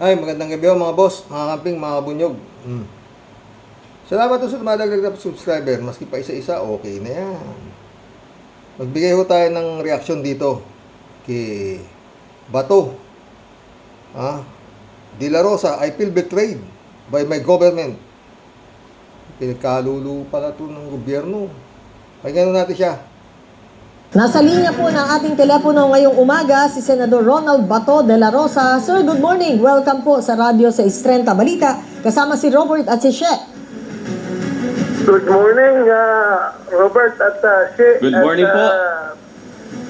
Ay, magandang gabi ho mga boss, mga kamping, mga kabunyog. Salamat po sa dumadagdag na subscriber. Maski pa isa-isa, okay na yan. Magbigay ho tayo ng reaksyon dito kay Bato. De La Rosa, I feel betrayed by my government. Pinagkalulu pala ito ng gobyerno. Pakinggan natin siya. Nasa linya po ng ating telepono ngayong umaga si Senador Ronald Bato de la Rosa. Sir, good morning. Welcome po sa radyo sa Istrenta Balita. Kasama si Robert at si She. Good morning, Robert at She. Good morning po.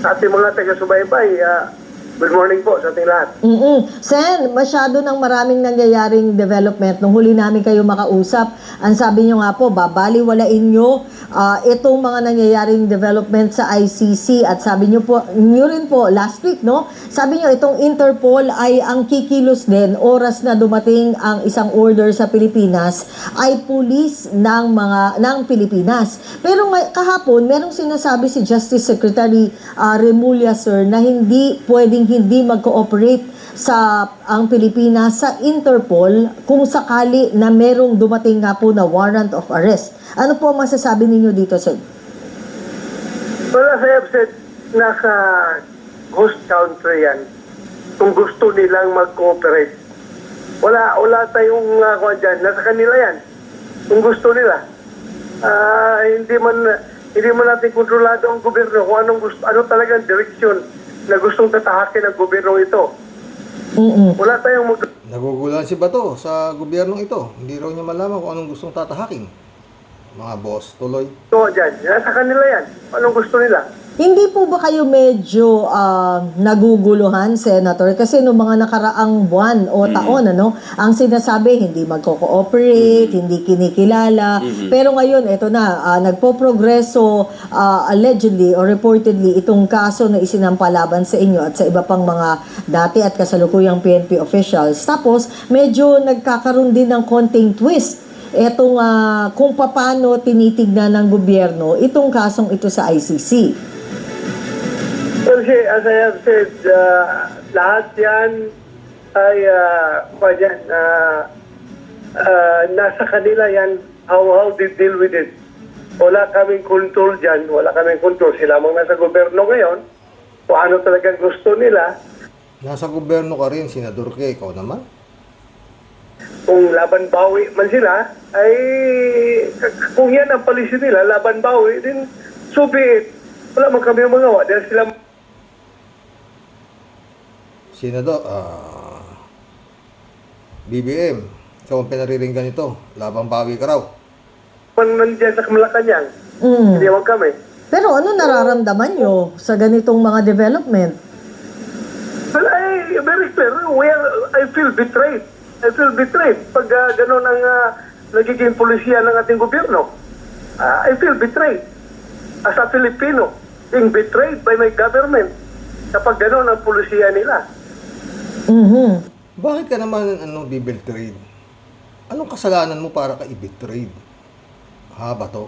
Ating mga taga-subaybay. Good morning po sa ating lahat. Sen, masyado ng maraming nangyayaring development. Nung huli namin kayo makausap, ang sabi nyo nga po, babaliwalain nyo itong mga nangyayaring development sa ICC. At sabi nyo po, nyo rin po, last week, no? Sabi nyo, itong Interpol ay ang kikilos din, oras na dumating ang isang order sa Pilipinas, ay pulis ng Pilipinas. Pero kahapon, merong sinasabi si Justice Secretary Remulla, sir, na hindi pwedeng hindi mag-cooperate ang Pilipinas sa Interpol kung sakali na merong dumating nga po na warrant of arrest. Ano po masasabi ninyo dito, sir? Well, as I have said, nasa host country yan. Kung gusto nilang mag-cooperate. Wala tayong kuha dyan. Nasa kanila yan. Kung gusto nila. Hindi man natin kontrolado ang gobyerno kung ano talagang direksyon na gustong tatahakin ng gobyerno ito. Wala tayong Nagugulan si Bato sa gobyernong ito. Hindi raw niya malaman kung anong gustong tatahakin. Mga boss, tuloy. dyan. Nasa kanila yan. Anong gusto nila? Hindi po ba kayo medyo naguguluhan, Senator? Kasi noong mga nakaraang buwan o taon, ang sinasabi, hindi magko-cooperate, hindi kinikilala. Pero ngayon, ito na, nagpo-progreso allegedly or reportedly itong kaso na isinampalaban sa inyo at sa iba pang mga dati at kasalukuyang PNP officials. Tapos, medyo nagkakaroon din ng konting twist. Etong kung paano tinitignan ng gobyerno itong kasong ito sa ICC. Kasi as I have said, lahat yan ay nasa kanila yan, how they deal with it. Wala kaming control dyan, wala kaming control. Sila mga nasa gobyerno ngayon, kung ano talagang gusto nila. Nasa gobyerno ka rin, Senador Ke, ikaw naman. Kung laban bawi man sila, ay kung yan ang policy nila, laban bawi, din so be it. Wala man kami magawa dahil sila. Senador, BBM, ikaw ang pinariringgan ito. Labang bawi ka raw. Nandiyan sa Malacanang, hindi naman kami. Pero ano nararamdaman nyo sa ganitong mga development? Well, very clear. I feel betrayed. I feel betrayed. Pag gano'n ang nagiging polisiya ng ating gobyerno, I feel betrayed. As a Filipino, being betrayed by my government kapag gano'n ang polisiya nila. Bakit ka naman be-betrayed? Anong kasalanan mo para ka i-betrayed? Bato?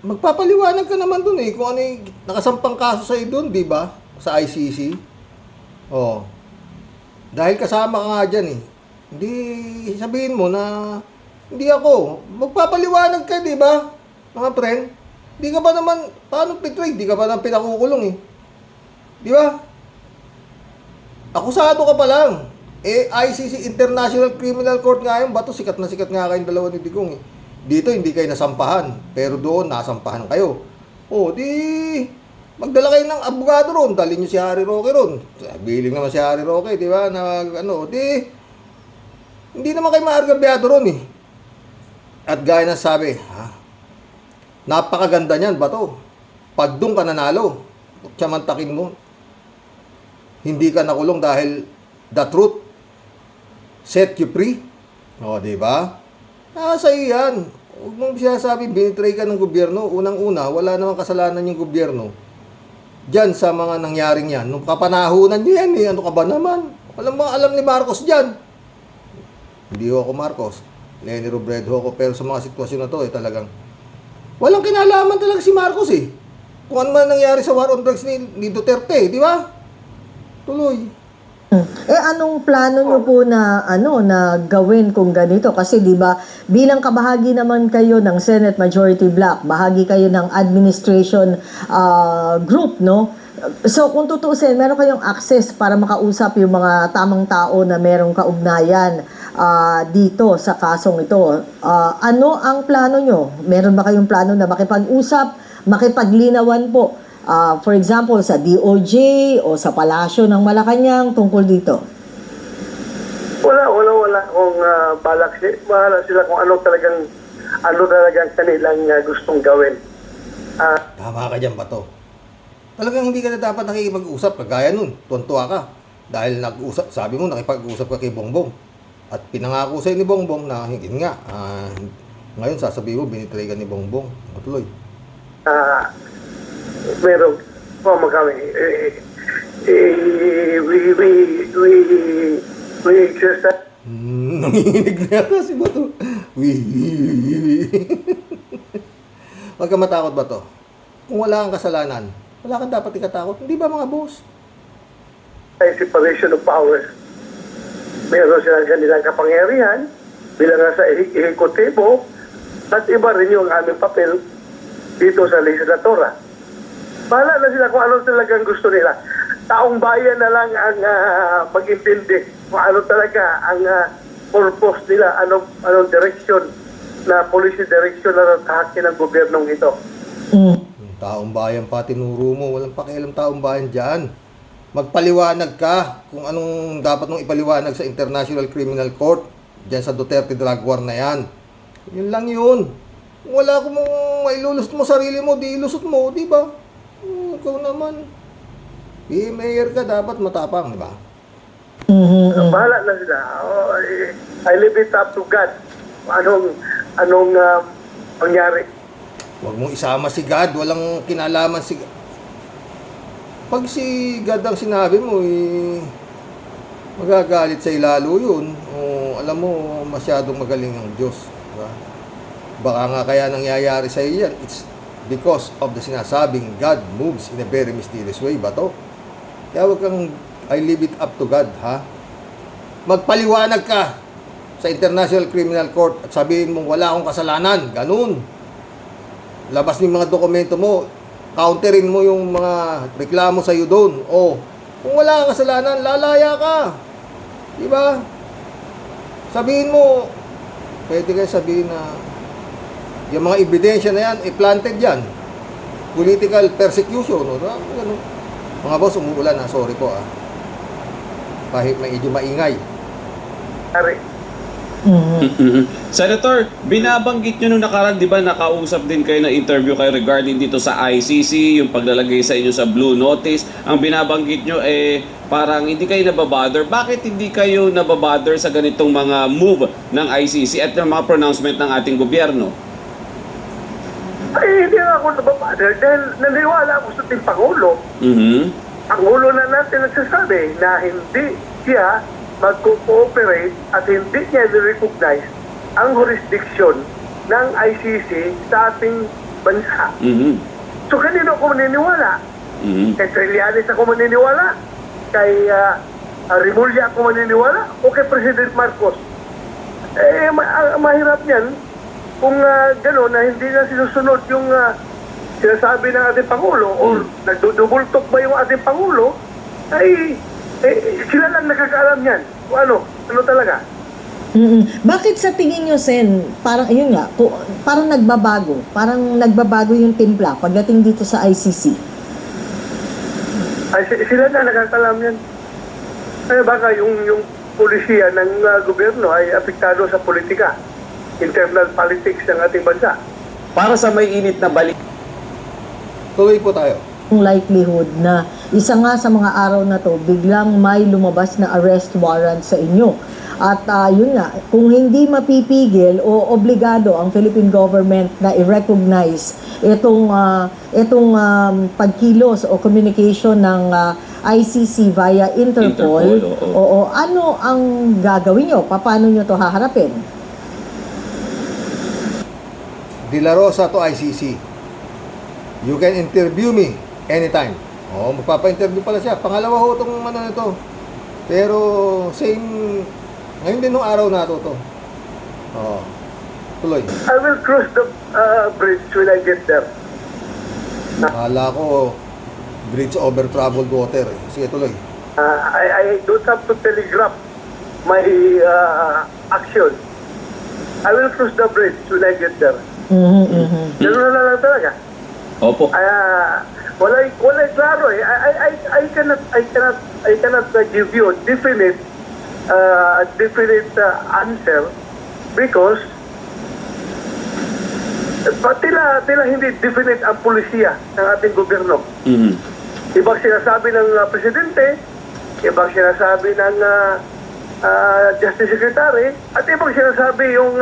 Magpapaliwanag ka naman dun kung ano yung nakasampang kaso sa'yo dun, di ba? Sa ICC. Dahil kasama ka nga dyan Hindi sabihin mo na hindi ako. Magpapaliwanag ka, di ba? Mga friend. Di ka ba naman, paano betrayed? Di ka ba naman pinakukulong Di ba? Akusado ka pa lang. ICC International Criminal Court nga yun. Bato, sikat na sikat nga kayong dalawa ni Digong Dito, hindi kayo nasampahan. Pero doon, nasampahan kayo. Di magdala kayo ng abogado ron. Dalhin nyo si Harry Roque ron. Biling naman si Harry Roque, di ba? Hindi naman kayo maargabyado ron At gaya na sabi, napakaganda niyan, Bato. Pag doon ka nanalo, tiyamantakin mo. Hindi ka nakulong dahil the truth set you free. Di ba? Nasa iyo yan. Huwag mong sinasabi, binitray ka ng gobyerno. Unang-una, wala namang kasalanan yung gobyerno. Diyan sa mga nangyaring yan. Nung kapanahunan nyo yan Ano ka ba naman? Alam ni Marcos dyan. Hindi ako Marcos. Leni Robredo ako. Pero sa mga sitwasyon na to, talagang walang kinalaman talaga si Marcos Kung ano man nangyari sa war on drugs ni Duterte, di ba? Tuloy. Anong plano nyo po na na gawin kung ganito? Kasi 'di ba, bilang kabahagi naman kayo ng Senate Majority Bloc, bahagi kayo ng administration group, no? So kung tutuusin, meron kayong access para makausap yung mga tamang tao na merong kaugnayan dito sa kasong ito. Ano ang plano nyo? Meron ba kayong plano na makipag-usap, makipaglinawan po? For example, sa DOJ o sa Palasyo ng Malacanang tungkol dito? Wala akong bahala sila kung ano talagang kanilang gustong gawin. Tama ka dyan, Bato. Talagang hindi ka na dapat nakikipag-usap, kagaya nun, tuwan-tuwa ka. Dahil nag-usap, sabi mo, nakipag-usap ka kay Bongbong. At pinangako sa'yo ni Bongbong na, hindi nga, ngayon sasabihin mo, binitray ka ni Bongbong. Matuloy. Meron po kami. We exercise. Nanginginig na yata si Bato. Huwag ka matakot, Bato. Kung wala kang kasalanan, wala kang dapat ikatakot. Hindi ba mga boss? Separation of powers. Meron silang kanilang kapangyarihan bilang nasa ehekutibo at iba rin yung aming papel dito sa legislatura. Bahala na sila kung ano talagang gusto nila. Taong bayan na lang ang mag-intindi kung ano talaga ang purpose nila, anong direction na policy direction na natahakin ng gobyernong ito. Taong bayan pa tinuro mo. Walang pakialam taong bayan dyan. Magpaliwanag ka kung anong dapat mong ipaliwanag sa International Criminal Court dyan sa Duterte drug war na yan. Yun lang yun. Kung wala kung mailulusot mo sarili mo, di ilusot mo, di ba? Ikaw naman. Mayor ka, dapat matapang, di ba? Bahala na sila. I leave it up to God. Anong pangyari. Huwag mong isama si God, walang kinalaman si God. Pag si God ang sinabi mo, magagalit sa ilalo yun. Alam mo, masyadong magaling ang Diyos. Diba? Baka nga kaya nangyayari sa iyo yan, it's because of the sinasabing God moves in a very mysterious way, Bato. Kaya huwag kang, I leave it up to God, ha? Magpaliwanag ka sa International Criminal Court at sabihin mong wala akong kasalanan. Ganun. Labas mo yung mga dokumento mo, counterin mo yung mga reklamo sa iyo doon. Kung wala kang kasalanan, lalaya ka. Di ba? Sabihin mo, pwede kayo sabihin na yung mga ebidensya na yan, planted yan. Political persecution. Ano? Mga boss, umuulan na. Sorry po. Kahit medyo maingay. Senator, binabanggit nyo nung nakaraan, di ba, nakausap din kayo na interview kayo regarding dito sa ICC, yung paglalagay sa inyo sa Blue Notice. Ang binabanggit nyo parang hindi kayo nababother. Bakit hindi kayo nababother sa ganitong mga move ng ICC at ng mga pronouncement ng ating gobyerno? Ay, hindi ako nababother dahil naniwala ako sa ating Pangulo. Ang ulo na natin nagsasabi na hindi siya mag-cooperate at hindi niya recognize ang jurisdiction ng ICC sa ating bansa. So, kanino ako maniniwala? Kay Trillanes ako maniniwala? Kay Remulla ako maniniwala? O kay President Marcos? Mahirap niyan kung gano'n na hindi na sinusunod yung sinasabi ng ating Pangulo o nagdudubultok ba yung ating Pangulo, ay sila lang nakakaalam yan. O ano talaga? Bakit sa tingin nyo, Sen, parang, yun nga, parang nagbabago yung timpla pagdating dito sa ICC? Ay, sila na nakakaalam yan. Ay, baka yung polisiya ng gobyerno ay apektado sa politika, internal politics ng ating bansa. Para sa may init na balik. Tuloy po tayo. Yung likelihood na isa nga sa mga araw na to, biglang may lumabas na arrest warrant sa inyo. At yun nga, kung hindi mapipigil o obligado ang Philippine government na i-recognize itong pagkilos o communication ng ICC via Interpol, ano ang gagawin nyo? Paano nyo to haharapin? De La Rosa to ICC. You can interview me anytime. Magpapa-interview pala siya. Pangalawa ho itong nito. Pero same, ngayon din nung araw na to. Oo. Tuloy. I will cross the bridge when I get there. Akala ko, bridge over troubled water. Sige, tuloy. I don't have to telegraph my action. I will cross the bridge when I get there. Ganun na lang talaga. Opo. Walay klaro eh. I cannot give you a definite answer because tila hindi definite ang pulisya ng ating gobyerno. Mhm. Ibang sinasabi ng presidente, ibang sinasabi ng Justice Secretary, at ibang sinasabi yung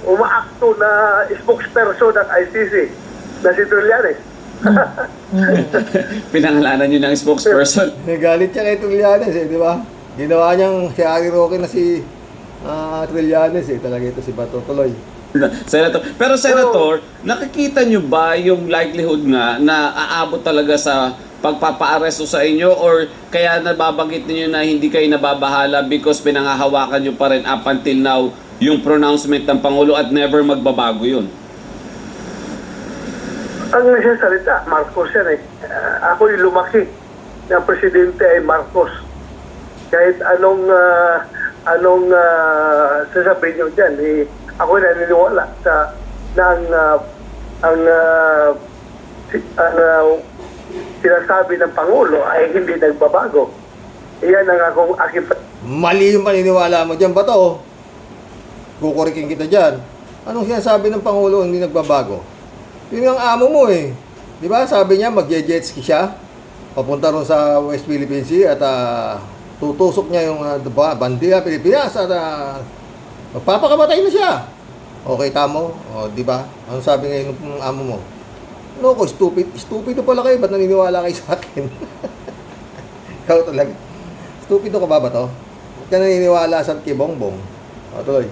umaakto na spokesperson ng ICC na si Trillanes. Pinangalanan nyo ng spokesperson. Galit siya kay Trillanes di ba? Ginawa niyang si Harry Roque na si Trillanes talaga ito si Bato. Tuloy. Senator. Pero Senator, nakikita nyo ba yung likelihood nga na aabot talaga sa pagpapaaresto sa inyo or kaya nababanggit niyo na hindi kayo nababahala because pinangahawakan nyo pa rin up until now yung pronouncement ng Pangulo at never magbabago yun? Ang nagsasalita, Marcos yan eh. Ako'y lumaki ng presidente ay Marcos. Kahit anong sasabihin nyo dyan, ako'y naniniwala sa ang sinasabi ng Pangulo ay hindi nagbabago. Iyan ang aking Mali yung paniniwala mo dyan, Bato. Kukurikin kita dyan. Anong sinasabi ng Pangulo hindi nagbabago? Yun ang amo mo eh. Di ba? Sabi niya magje-jet ski siya. Papunta ron sa West Philippine Sea at tutusok niya yung bandiya Pilipinas at magpapakamatay na siya. Okay, tamo? O, di ba? Anong sabi ngayon ng amo mo? Loko, stupid. Stupido pala kayo. Ba't naniniwala kayo sa akin? Ikaw talaga. Stupido ka ba to? Ba't ka naniniwala sa Kibongbong? O, tuloy.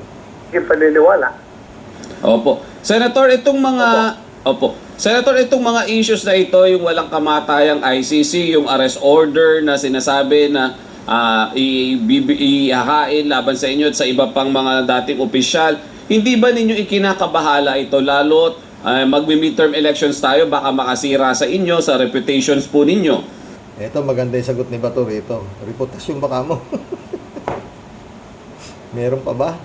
paniniwala. Opo. Senator, itong mga Senator, itong mga issues na ito, yung walang kamatayang ICC, yung arrest order na sinasabi na ihahain laban sa inyo at sa iba pang mga dating opisyal, hindi ba ninyo ikinakabahala ito lalo't magmi-midterm elections tayo, baka makasira sa inyo, sa reputations po ninyo? Ito, maganda yung sagot ni Bato rito. Reputasyon baka mo. Meron pa ba?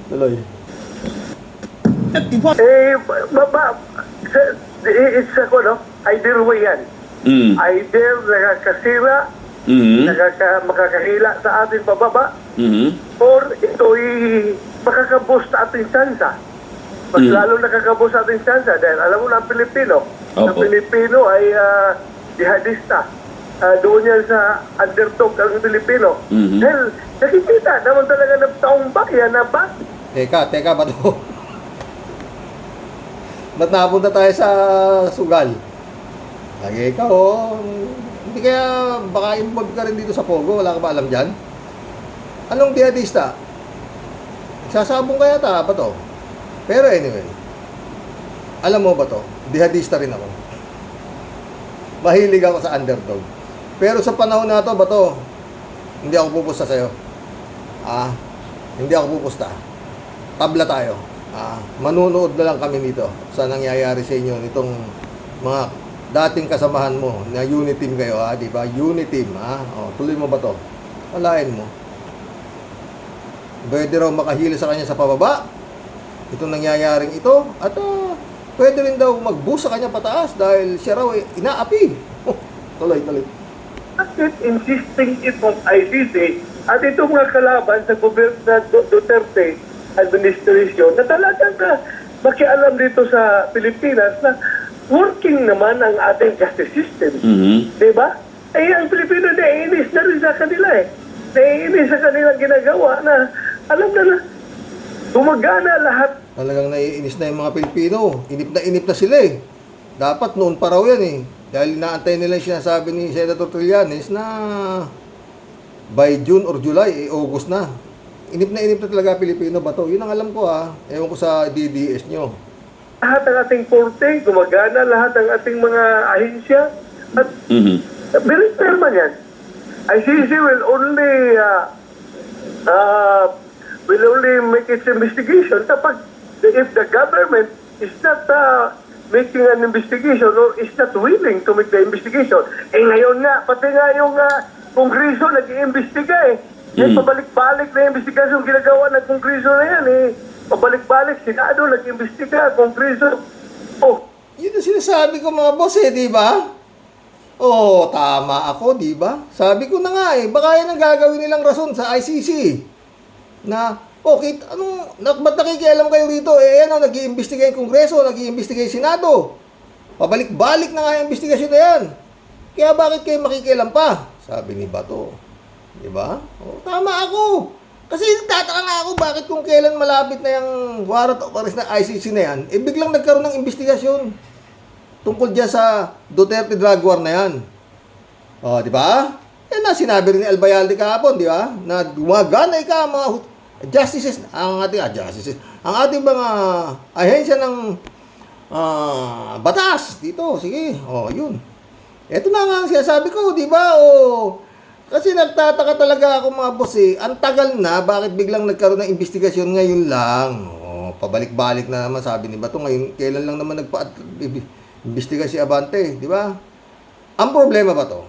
Tuloy. It's ako, no? Either way yan. Either nakakasira, makakahila sa ating pababa, or ito'y makakaboost sa ating tsansa. Mas lalo nakakaboost sa ating tsansa dahil alam mo na ang Pilipino. Ang Pilipino ay jihadista. Doon yan sa underdog ang Pilipino. Dahil nakikita naman talaga ng taong bayan na ba? Teka, Bato. Ba't napunta tayo sa sugal? Lagi ikaw, hindi kaya baka involved ka rin dito sa Pogo? Wala ka ba alam dyan? Anong jihadista? Sasabong kaya ta ba to? Pero anyway, alam mo ba to? Jihadista rin ako. Mahilig ako sa underdog. Pero sa panahon na to, ba to? Hindi ako pupusta sa'yo. Hindi ako pupusta. Tabla tayo. Manunood na lang kami dito sa nangyayari sa inyo nitong mga dating kasamahan mo na unit team kayo, di ba? Unit team, tuloy mo ba to? Walain mo. Pwede raw makahili sa kanya sa pababa itong nangyayaring ito at pwede rin daw mag-boost sa kanya pataas dahil siya raw inaapi. Tuloy. Bakit insisting itong ICC at itong mga kalaban sa gobyerno Duterte administration na talagang makialam dito sa Pilipinas na working naman ang ating justice system. Diba? Ang Pilipino naiinis na rin sa kanila Naiinis sa kanilang ginagawa na alam na gumagana lahat. Talagang naiinis na yung mga Pilipino. Inip na sila Dapat noon pa raw yan Dahil inaantay nila yung sinasabi ni Senator Trillanes na by June or July, August na. Inip na talaga Pilipino ba to? Yun ang alam ko Ewan ko sa DDS nyo. lahat ng ating korte, gumagana lahat ng ating mga ahensya. At Mhm. very fair man yan. ICC will only make its investigation kapag if the government is not making an investigation or is not willing to make the investigation. Eh ngayon nga, pati nga yung Kongreso nag-iimbestiga eh. Yung pabalik-balik na investigasyon ginagawa ng Kongreso na yan eh. Pabalik-balik, Senado nag-iimbestiga, Kongreso. Oh, Yun ang sinasabi ko mga boss eh, di ba? Oo, tama ako, di ba? Sabi ko na nga eh, baka yan ang gagawin nilang rason sa ICC. Na, okay, ba't nakikialam kayo rito? Eh, ano, nag-iimbestiga yung Kongreso, nag-iimbestiga yung Senado. Pabalik-balik na nga yung investigasyon na yan. Kaya bakit kayo makikialam pa? Sabi ni Bato. Di ba? Oh, tama ako. Kasi tataka nga ako bakit kung kailan malapit na yung warrant of arrest na ICC na yan, eh biglang nagkaroon ng investigasyon tungkol dyan sa Duterte drug war na yan. O, di ba? Yan na sinabi rin ni Albayalde kahapon, di ba? Na gumagana ka mga justices, ang ating mga ahensya ng batas dito. Sige, o, yun. Ito na nga ang sinasabi ko, di ba? O, kasi nagtataka talaga ako mga boss eh. Ang tagal na, bakit biglang nagkaroon ng investigasyon ngayon lang? O, pabalik-balik na naman sabi ni Bato. Ngayon, kailan lang naman nagpa-investiga si Abante, di ba? Ang problema ba to?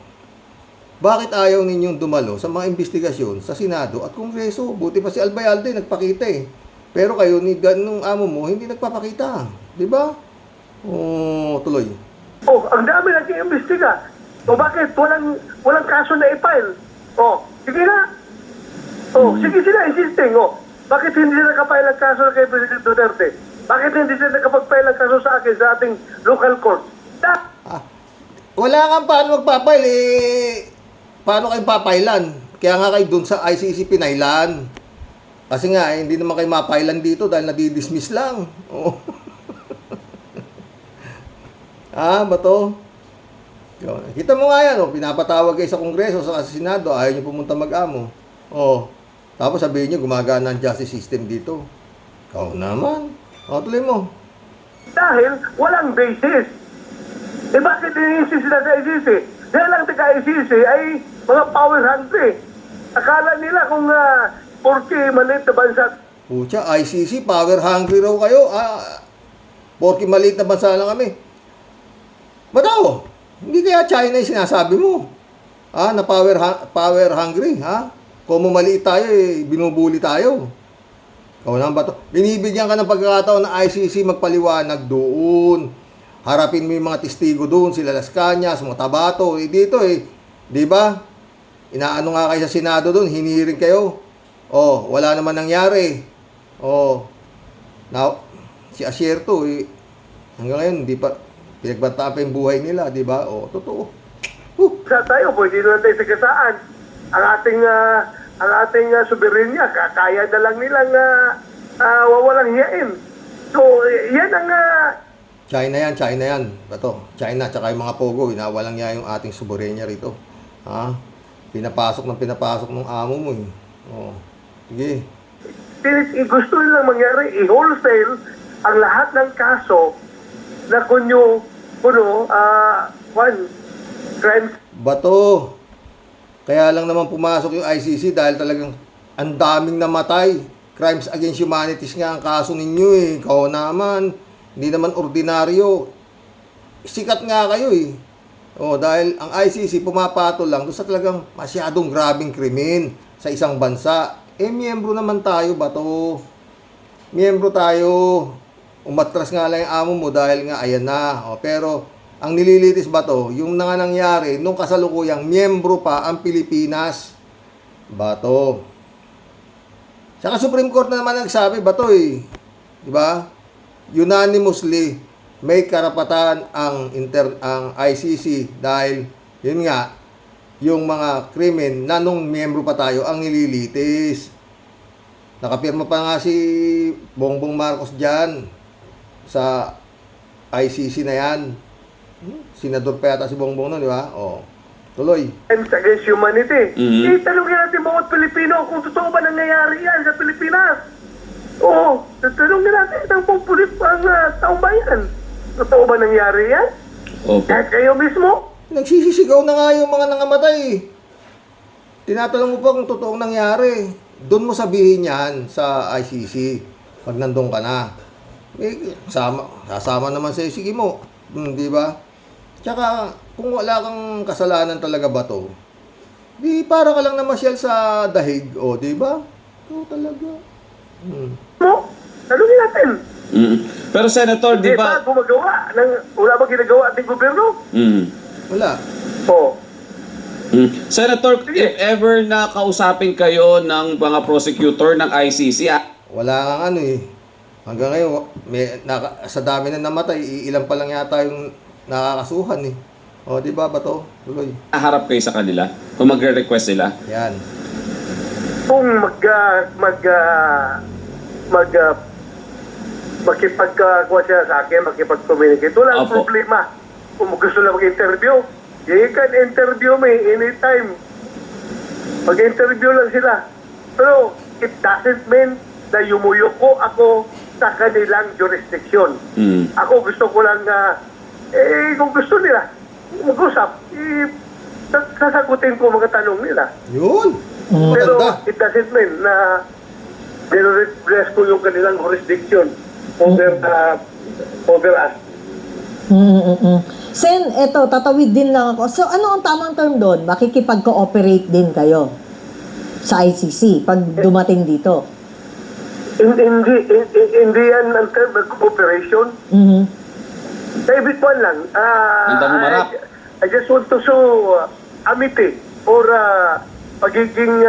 Bakit ayaw ninyong dumalo sa mga investigasyon sa Senado at Kongreso? Buti pa si Albayalde nagpakita eh. Pero kayo, ni ganung amo mo, hindi nagpapakita. Di ba? O, tuloy. oh, ang dami nag-iimbestiga. O bakit? Walang kaso na i-file. O, sige na. O, sige sila insisting. O, bakit hindi sila nakapile ang kaso kay President Duterte? Bakit hindi sila nakapag-file ang kaso sa akin sa ating local court? Wala kang paano magpapail eh. Paano kayo papailan? Kaya nga kayo dun sa ICC pinailan. Kasi nga, hindi naman kayo mapailan dito dahil nadidismiss lang. Oh. Bato? Kita mo nga yan, pinapatawag kayo sa Kongreso, sa Senado, ayaw nyo pumunta mag-amo. Tapos sabihin nyo, gumagana ang justice system dito. Ikaw naman. Tuloy mo. Dahil walang basis. Eh bakit iniisip sila sa ICC? Dahil ang taga-ICC ay mga power hungry. Akala nila kung porke maliit na bansa. Pucha, ICC, power hungry raw kayo. Porke maliit na bansa lang kami. Bato, hindi kaya China yung sinasabi mo? Na power hungry, ha? Kung maliit tayo, binubuli tayo. Ikaw naman ba to? Binibigyan ka ng pagkakataon ng ICC magpaliwanag doon. Harapin mo yung mga testigo doon, sila Las Cañas, mga Tabato. Dito di ba? Inaano nga kayo sa Senado doon, hinihiring kayo. Wala naman nangyari. Now, si Asierto, hanggang ngayon, hindi pa, pinagbantaan pa yung buhay nila, di ba? Totoo. Sa tayo, pwede na tayo sagasaan. Ang ating soberenya, kaya na lang nilang wawalang hiyain. So, yan ang... China yan. Bato, China, tsaka yung mga Pogo, inawalang niya yung ating soberenya rito. Pinapasok ng amo mo. Sige. Gusto nilang mangyari, i-wholesale ang lahat ng kaso na crimes. Bato, kaya lang naman pumasok yung ICC dahil talagang ang daming namatay. Crimes against humanities nga ang kaso ninyo Ikaw naman, hindi naman ordinaryo. Sikat nga kayo dahil ang ICC pumapatol lang doon sa talagang masyadong grabing krimen sa isang bansa. Miyembro naman tayo, Bato. Miyembro tayo. Umatras nga lang yung amo mo dahil nga ayan na. Pero ang nililitis Bato, yung nga nangyari nung kasalukuyang miyembro pa ang Pilipinas. Bato. Saka Supreme Court na naman nagsabi, Bato Di ba? Unanimously may karapatan ang ICC dahil yun nga yung mga krimen na nung miyembro pa tayo ang nililitis. Nakapirma pa nga si Bongbong Marcos dyan sa ICC na yan. Senador pa yata si Bongbong nun, di ba? Tuloy. Crimes against humanity. Mhm. Itanongin natin bawat Pilipino kung totoo ba nangyayari yan sa Pilipinas. Oo, tatanungin natin ang pupulit ang taong bayan. Totoo ba nangyari yan? Opo. Kahit kayo mismo? Nagsisisigaw na nga yung mga nangamatay. Tinatanong mo pa kung totoong nangyari. Doon mo sabihin yan sa ICC pag nandun ka na. Sasama naman sa'yo, sige mo. Di ba? Tsaka, kung wala kang kasalanan talaga ba to, di para ka lang namasyal sa dahig. O, di ba? Ikaw talaga. Mo? Tanungin natin. Pero Senator, di Di ba ba? gumagawa? Wala ba ginagawa ating gobyerno? Wala. Oo. Senator, if ever na kausapin kayo ng mga prosecutor ng ICC, Wala kang ano eh. Hanggang ngayon, sa dami na namatay, ilan pa lang yata yung nakakasuhan eh. O, di ba ba to? Tuloy. harap kayo sa kanila kung magre-request sila. Yan. Kung makipagkuha siya sa akin, makipag-communicate, walang Opo. problema. Kung gusto lang mag-interview, you can interview me anytime. Mag-interview lang sila. Pero it doesn't mean na yumuyuko ako sa kanilang jurisdiction. Ako gusto ko lang kung gusto nila, mag-usap, sasagutin ko mga tanong nila. Yun. Pero Maganda. it doesn't mean na nire-repress ko yung kanilang jurisdiction over us. Sen, eto, tatawid din lang ako. So, ano ang tamang term doon? Makikipag-cooperate din kayo sa ICC pag dumating dito? Hindi yan ang term ng cooperation. David Juan lang. Handa mo marap. I just want to show amity or pagiging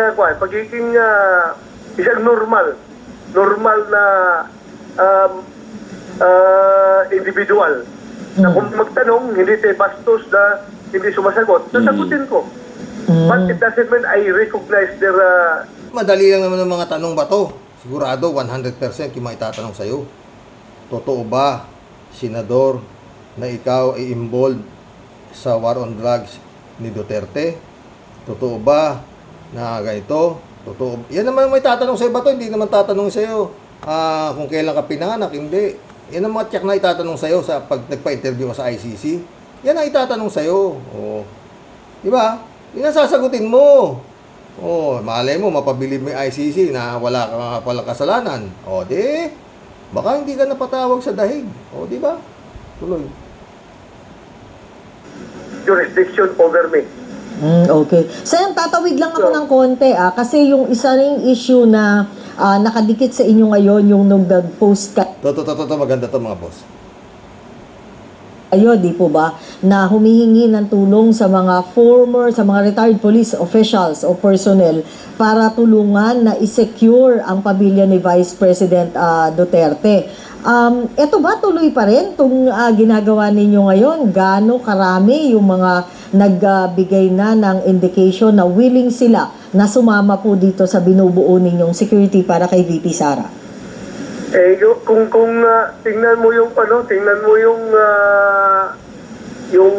isang normal na individual. Na kung magtanong, hindi tayo bastos na hindi sumasagot, sasagutin ko. But it doesn't mean I recognize their Madali lang naman ang mga tanong ba to? Sigurado 100% yung maitatanong sa'yo. Totoo ba, Senador, na ikaw ay involved sa war on drugs ni Duterte? Totoo ba na ganito? Totoo. Yan naman may tatanong sa'yo ba to? Hindi naman tatanong sa'yo kung kailan ka pinanganak. Hindi. Yan ang mga check na itatanong sa'yo sa pag nagpa-interview ka sa ICC. Yan ang itatanong sa'yo. O, di ba? Yan ang sasagutin mo. O, malay mo, mapabilib mo yung ICC na wala ka pala kasalanan. O, di, baka hindi ka napatawag sa dahig. O, di ba? Tuloy. jurisdiction over me. Okay. Sen, tatawid lang ako ng konti kasi yung isa ring issue na nakadikit sa inyo ngayon yung nung nag-post Maganda to mga boss. kayo, di po ba, na humihingi ng tulong sa mga retired police officials o personnel para tulungan na i-secure ang pamilya ni Vice President Duterte. Ito ba tuloy pa rin itong ginagawa ninyo ngayon? Gaano karami yung mga nagbigay na ng indication na willing sila na sumama po dito sa binubuo ninyong security para kay VP Sara? Kung tingnan mo yung yung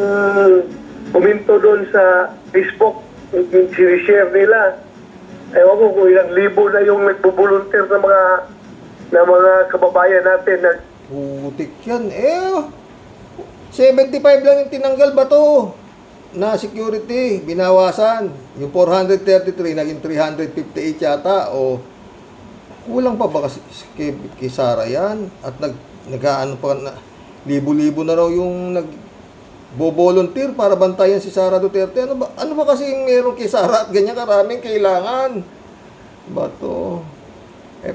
komento doon sa Facebook, yung sinishare nila. Ewan ko kung ilang libo na yung nagbo-volunteer na mga kababayan natin na Putik yan. 75 lang yung tinanggal ba to? Na security, binawasan. Yung 433, naging 358 yata. O, kulang pa ba kasi kay Sara yan? At nag-ano pa, libo-libo na raw yung nag-volunteer para bantayan si Sara Duterte. Ano ba kasi meron kay Sara at ganyan karaming kailangan? Ba to?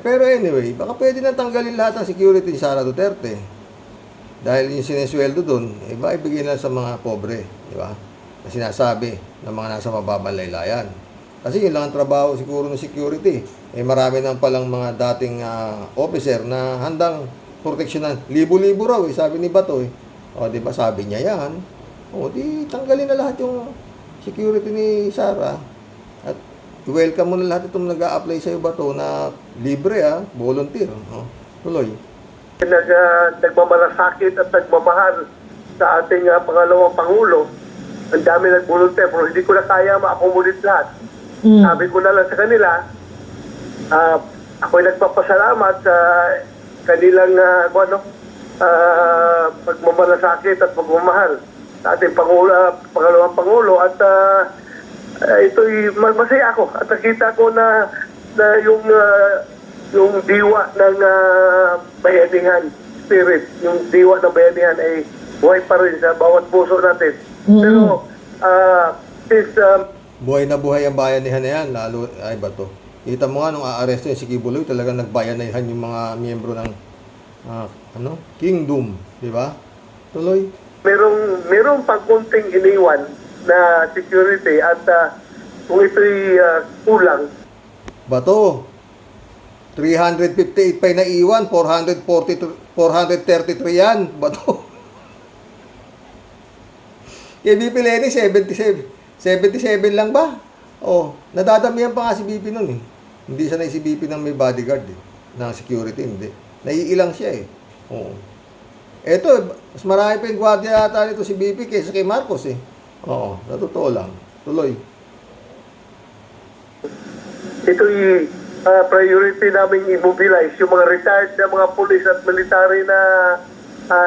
Pero anyway, baka pwede na tanggalin lahat ng security ni Sara Duterte. Dahil yung sinesweldo doon, iba ibigay na sa mga pobre, di ba? Na sinasabi ng mga nasa mababang laylayan. Kasi yun lang ang trabaho siguro ng security. Marami nang palang mga dating officer na handang proteksyonan. Libo-libo raw, sabi ni Bato. O, di ba, sabi niya yan. O, di tanggalin na lahat yung security ni Sara. At welcome mo na lahat itong nag-a-apply sa'yo ba to na libre volunteer. Tuloy. Nagmamalasakit at nagmamahal sa ating pangalawang Pangulo. Ang dami nag-volunteer pero hindi ko na kaya ma-accommodate lahat. Sabi ko na lang sa kanila, ako'y nagpapasalamat sa kanilang pagmamalasakit at pagmamahal sa ating pangalawang Pangulo at ito'y masaya ako at nakita ko na yung diwa ng bayanihan spirit, yung diwa ng bayanihan ay buhay pa rin sa bawat puso natin. Pero since Buhay na buhay ang bayanihan na yan, lalo, ay ba to? Kita mo nga nung aaresto yung si Kibuloy, talagang nagbayanihan yung mga miyembro ng Kingdom, di ba? Tuloy. merong pang kunting iniwan na security at kung ito'y kulang, Bato, 358 pa yung naiwan, 433 yan. Bato. Kay BP Lenny, 77 lang ba? Oh, nadadamihan pa nga si BP nun eh. Hindi sanay si BP ng may bodyguard eh. Na security, hindi. Naiilang siya eh. Oo. Eto, mas marami pa yung gwardiya yata nito si BP kaysa kay Marcos eh. Oo, na totoo lang. Tuloy. ito'y priority naming immobilize yung mga retired na mga police at military na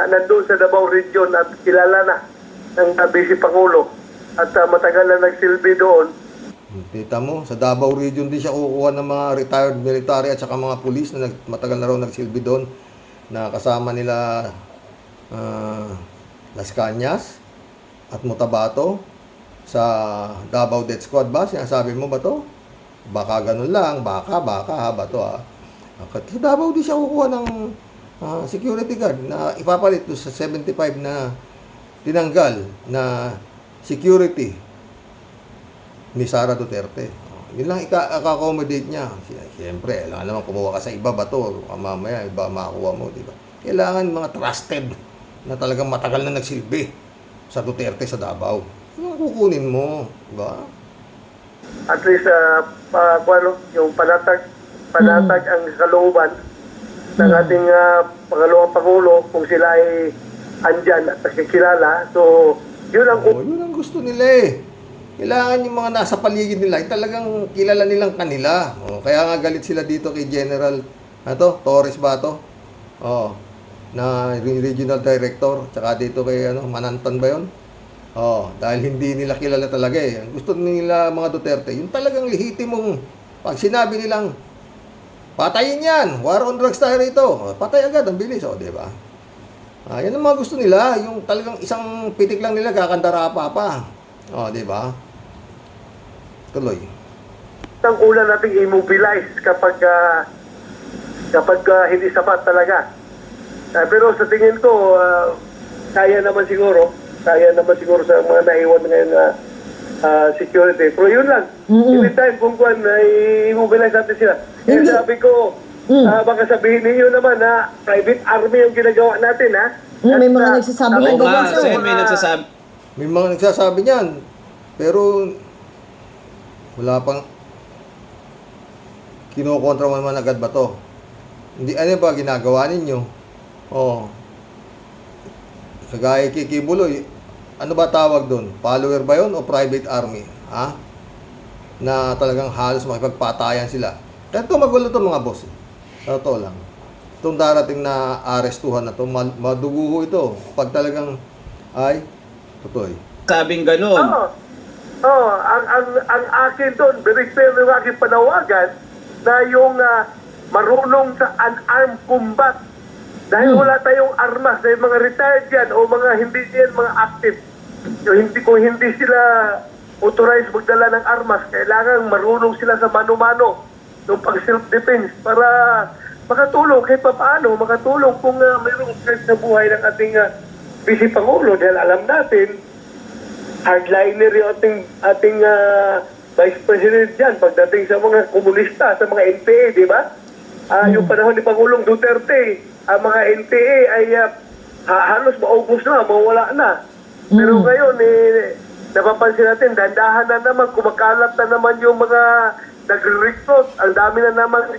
nandun sa Davao Region at kilala na ng Vice Pangulo at matagal na nagsilbi doon. Kita mo, sa Davao Region din siya kukuha ng mga retired military at saka mga police na matagal na raw nagsilbi doon na kasama nila Las Cañas at Mutabato sa Davao Death Squad ba? Sinasabi mo ba to? Baka ganun lang, baka ha ba to ha? Sa Davao din siya kukuha ng security guard na ipapalit doon sa 75 na tinanggal na security ni Sara Duterte. Yun lang ika-accommodate niya. Siyempre, kailangan naman kumuha ka sa iba ba to? Mamaya, iba makuha mo, di ba? Kailangan mga trusted na talagang matagal na nagsilbi sa Duterte sa Davao. Yung kukunin mo, di ba? At least yung panatag ang kalooban ng ating pangalawang Pangulo kung sila ay andyan at nakikilala. So, yun ang Yun ang gusto nila eh. Kailangan yung mga nasa paligid nila, talagang kilala nilang kanila. Kaya nga galit sila dito kay General Torres ba to? Na regional director, tsaka dito kay Manantan ba yun? Dahil hindi nila kilala talaga eh. Ang gusto nila mga Duterte, yung talagang lehitimong pag sinabi nilang patayin yan, war on drugs tayo rito. Patay agad, ang bilis, di ba? Yan ang mga gusto nila, yung talagang isang pitik lang nila kakandara pa. Di ba? Tuloy. ang una nating immobilize kapag hindi sapat talaga. Pero sa tingin ko, kaya naman siguro sa mga naiwan ngayon na security. Pero yun lang, every time kung i-immobilize natin sila. Kaya sabi ko, baka sabihin ninyo naman na private army yung ginagawa natin, ha? May mga nagsasabi Oo ng nga, ganyan, sir. Sen, may nagsasabi. May mga nagsasabi niyan, pero wala pang kinokontra mo naman agad ba to? Hindi, ano ba ginagawa ninyo? Kagaya kay Kibuloy, ano ba tawag doon? Follower ba yun o private army? Na talagang halos makipagpatayan sila. Kaya ito magulo to mga boss. Totoo lang. Itong darating na arestuhan na to, maduguho ito. Pag talagang, totoo eh. Sabing ganun. Ang akin doon, very fair yung aking panawagan na yung marunong sa unarmed combat. Dahil wala tayong armas, dahil mga retired yan o mga hindi yan mga active. Kung hindi sila authorized magdala ng armas, kailangan marunong sila sa mano-mano ng pag-self-defense para makatulong kahit paano, makatulong kung mayroong threat sa buhay ng ating Vice Pangulo. Dahil alam natin, hardliner yung ating Vice President dyan pagdating sa mga komunista, sa mga NPA, di ba? Yung panahon ni Pangulong Duterte, ang mga NPA ay halos maubos na, mawala na. Pero ngayon, napapansin natin, dandahan na naman, kumakalat na naman yung mga nagre-recruit. Ang dami na naman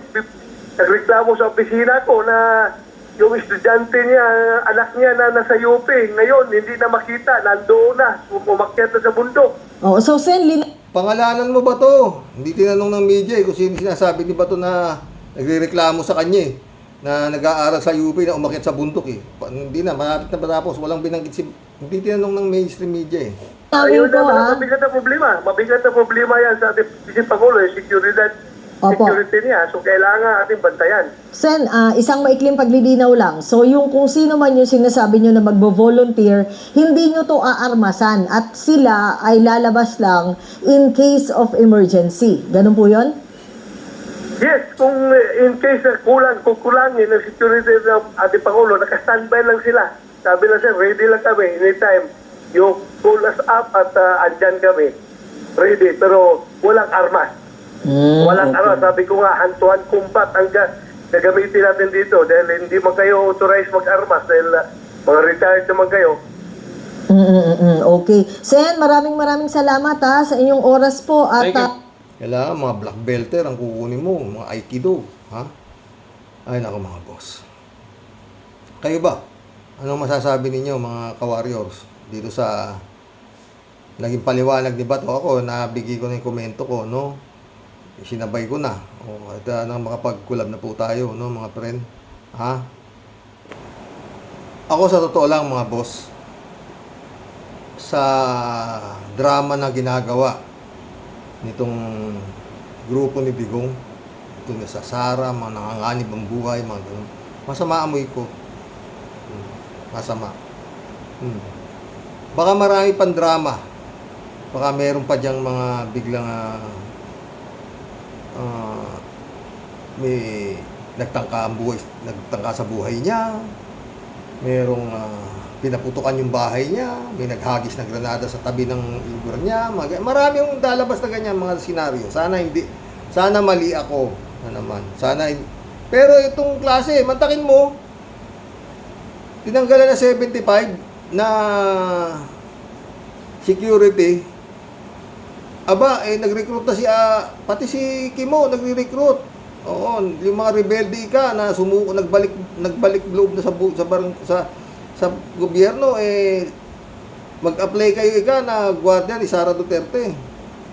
nagreklamo sa opisina ko na yung estudyante niya, anak niya na nasa UP, ngayon hindi na makita, nandoon na, umakyat na sa bundok. So Sen, Pangalanan mo ba to? Hindi tinanong ng media kung sino sinasabi ni Bato na Nagrereklamo sa kanya na nag-aaral sa UP na umakyat sa bundok Hindi na, malapit na matapos. Walang binanggit hindi tinanong ng mainstream media Ayun Sabi ko, naman ang mabigat na problema. Mabigat na problema yan sa ating si Pangulo, security niya. So, kailangan ating bantayan. Sen, isang maikling paglilinaw lang. So, yung kung sino man yung sinasabi nyo na magbo-volunteer, hindi nyo to aarmasan at sila ay lalabas lang in case of emergency. Ganun po yun? Yes, kung in case na kukulangin ng security ng ating Pangulo, naka-standby lang sila. Sabi lang sir, ready lang kami anytime. You pull us up at andyan kami. Ready, pero walang armas. Walang armas. Sabi ko nga, hand-to-hand combat ang gagamitin natin dito dahil hindi man kayo authorized mag-armas dahil mga retired naman kayo. Okay. Sen, maraming salamat sa inyong oras po at Thank you. Kailangan mga black belter ang kukunin mo, mga aikido, ha? Ay nako mga boss. Kayo ba? Anong masasabi ninyo mga ka-warriors dito sa naging paliwanag ni Bato? Ako, nabigay ko na yung komento ko, no? Sinabay ko na. At nang makapag-collab na po tayo, no, mga friend? Ha? Ako sa totoo lang mga boss, sa drama na ginagawa nitong grupo ni Digong, itong sa Sara, mga nanganganib ang buhay, mga ganun. Masama amoy ko. Masama. Baka marami pang drama. Baka meron pa diyang mga biglang may nagtangka sa buhay niya. Merong pinaputukan yung bahay niya, may naghagis na granada sa tabi ng lugar niya, marami yung lalabas na ganyan mga senaryo. Sana mali ako na naman. Pero itong klase, mantakin mo, tinanggalan na 75 na security. Aba, nag-recruit na pati si Kimo nagre-recruit. Oo, yung mga rebelde na sumuko, nagbalik loob na sa gobyerno, mag-apply kayo na gwardiya ni Sara Duterte